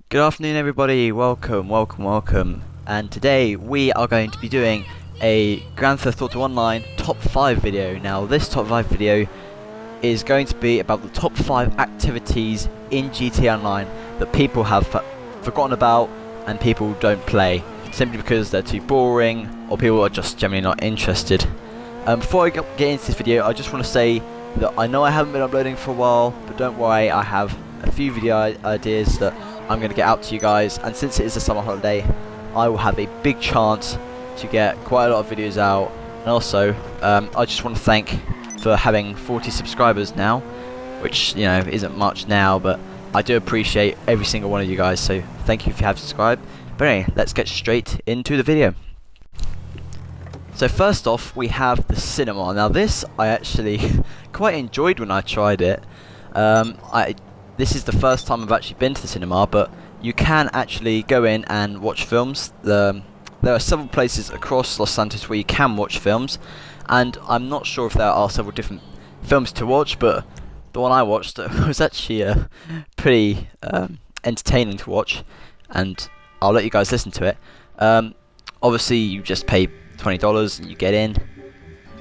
Good afternoon everybody, welcome. And today we are going to be doing a Grand Theft Auto Online top 5 video. Now this top 5 video is going to be about the top 5 activities in GTA Online that people have forgotten about and people don't play, simply because they're too boring or people are just generally not interested. Before I get into this video, I just want to say that I know I haven't been uploading for a while, but don't worry, I have a few video ideas that I'm going to get out to you guys, and since it is a summer holiday, I will have a big chance to get quite a lot of videos out. And also, I just want to thank for having 40 subscribers now, which, you know, isn't much now, but I do appreciate every single one of you guys, so thank you if you have subscribed. But anyway, let's get straight into the video. So first off, we have the cinema. Now this I actually quite enjoyed when I tried it. This is the first time I've actually been to the cinema, but you can actually go in and watch films. There are several places across Los Santos where you can watch films, and I'm not sure if there are several different films to watch, but the one I watched was actually pretty entertaining to watch, and I'll let you guys listen to it. Obviously you just pay $20 and you get in,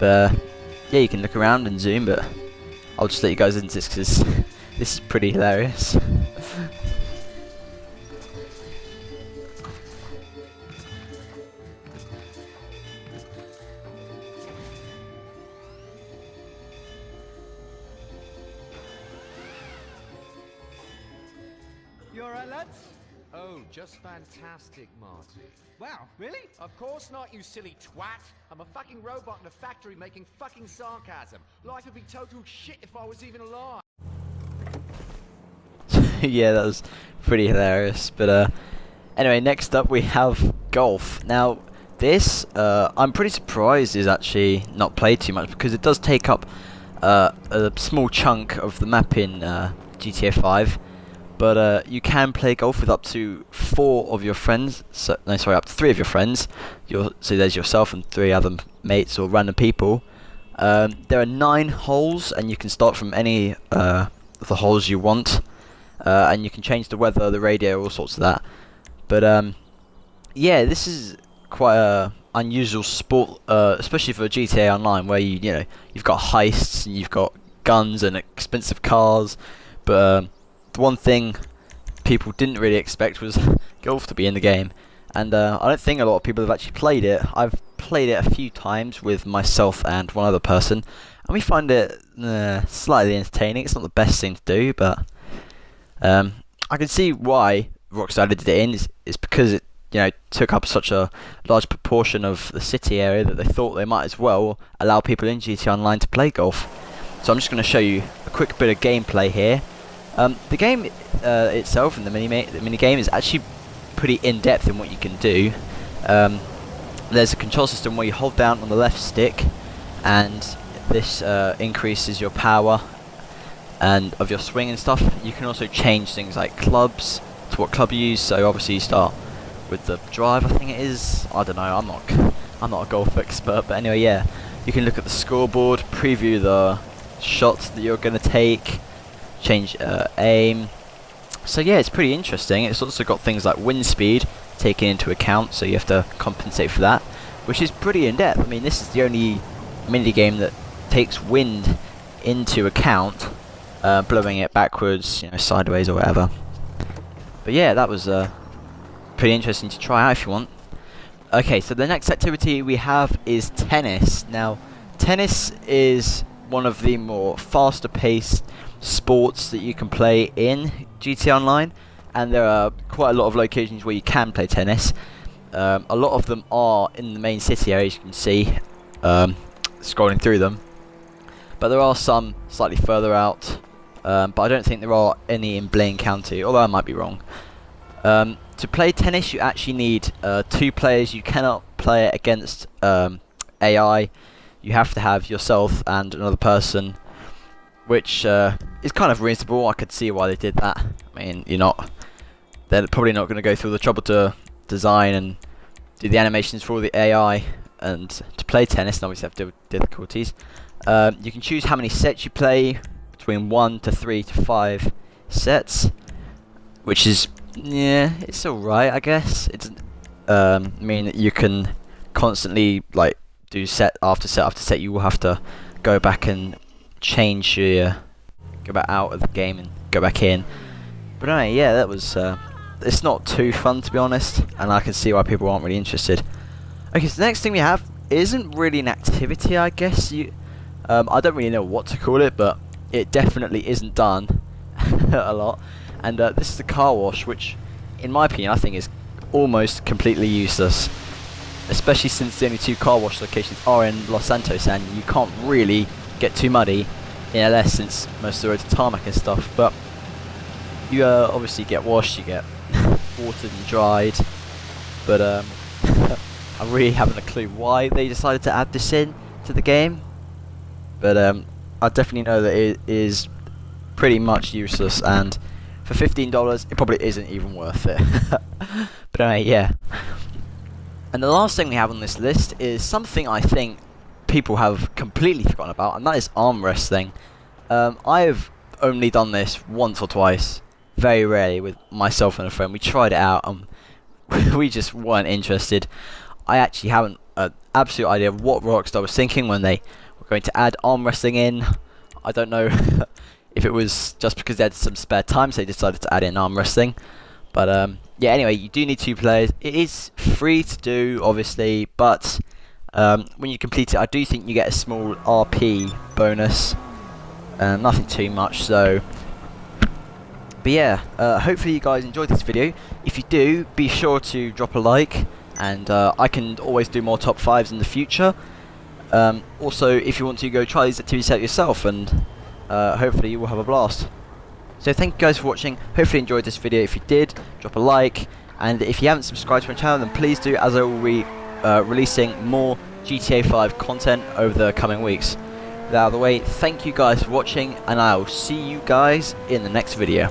but yeah, you can look around and zoom, but I'll just let you guys into this because this is pretty hilarious. You alright, lads? Oh, just fantastic, Marty. Wow, really? Of course not, you silly twat. I'm a fucking robot in a factory making fucking sarcasm. Life would be total shit if I was even alive. Yeah, that was pretty hilarious. But anyway, next up we have golf. Now this I'm pretty surprised is actually not played too much, because it does take up a small chunk of the map in GTA 5. But you can play golf with up to 4 of your friends. Up to 3 of your friends. So there's yourself and 3 other mates or random people. There are 9 holes, and you can start from any of the holes you want. And you can change the weather, the radio, all sorts of that. But yeah, this is quite a unusual sport, especially for GTA Online, where you've got heists and you've got guns and expensive cars. But the one thing people didn't really expect was golf to be in the game, and I don't think a lot of people have actually played it. I've played it a few times with myself and one other person, and we find it slightly entertaining. It's not the best thing to do, but I can see why Rockstar did it in. Is because it took up such a large proportion of the city area that they thought they might as well allow people in GTA Online to play golf. So I'm just going to show you a quick bit of gameplay here. The game itself and the mini game is actually pretty in-depth in what you can do. There's a control system where you hold down on the left stick, and this increases your power and of your swing and stuff. You can also change things like clubs to what club you use. So obviously you start with the drive, I think it is. I don't know. I'm not a golf expert, but anyway, yeah. You can look at the scoreboard, preview the shots that you're gonna take, change aim. So yeah, it's pretty interesting. It's also got things like wind speed taken into account, so you have to compensate for that, which is pretty in depth. I mean, this is the only mini game that takes wind into account, blowing it backwards, sideways or whatever. But yeah, that was pretty interesting to try out if you want. Okay, so the next activity we have is tennis. Now, tennis is one of the more faster paced sports that you can play in GTA Online, and there are quite a lot of locations where you can play tennis. A lot of them are in the main city area, as you can see, scrolling through them, but there are some slightly further out, but I don't think there are any in Blaine County, although I might be wrong. To play tennis you actually need 2 players. You cannot play it against AI. You have to have yourself and another person, which is kind of reasonable. I could see why they did that. I mean, they're probably not going to go through the trouble to design and do the animations for all the AI and to play tennis, and obviously have to do difficulties. You can choose how many sets you play, between 1 to 3 to 5 sets, which is Yeah, it's alright, I guess. It doesn't mean that you can constantly like do set after set after set. You will have to go back and change your go back out of the game and go back in. But anyway, yeah, that was it's not too fun, to be honest, and I can see why people aren't really interested. Okay, so the next thing we have isn't really an activity, I guess. I don't really know what to call it, but it definitely isn't done a lot. And this is the car wash, which, in my opinion, I think is almost completely useless. Especially since the only two car wash locations are in Los Santos, and you can't really get too muddy in LS since most of the roads are tarmac and stuff. But you obviously get washed, you get watered and dried. But I really haven't a clue why they decided to add this in to the game. But I definitely know that it is pretty much useless, and for $15 it probably isn't even worth it. But anyway, yeah. And the last thing we have on this list is something I think people have completely forgotten about, and that is arm wrestling. I have only done this once or twice, very rarely, with myself and a friend. We tried it out and we just weren't interested. I actually haven't an absolute idea of what Rockstar was thinking when they were going to add arm wrestling in. I don't know if it was just because they had some spare time so they decided to add in arm wrestling. But yeah, anyway, you do need 2 players. It is free to do, obviously, but when you complete it, I do think you get a small RP bonus. Nothing too much, so. But yeah, hopefully you guys enjoyed this video. If you do, be sure to drop a like, and I can always do more top 5s in the future. Also, if you want to go try these activities out yourself, and hopefully you will have a blast. So thank you guys for watching. Hopefully you enjoyed this video. If you did, drop a like, and if you haven't subscribed to my channel, then please do, as I will be releasing more GTA 5 content over the coming weeks. With that out of the way, thank you guys for watching, and I will see you guys in the next video.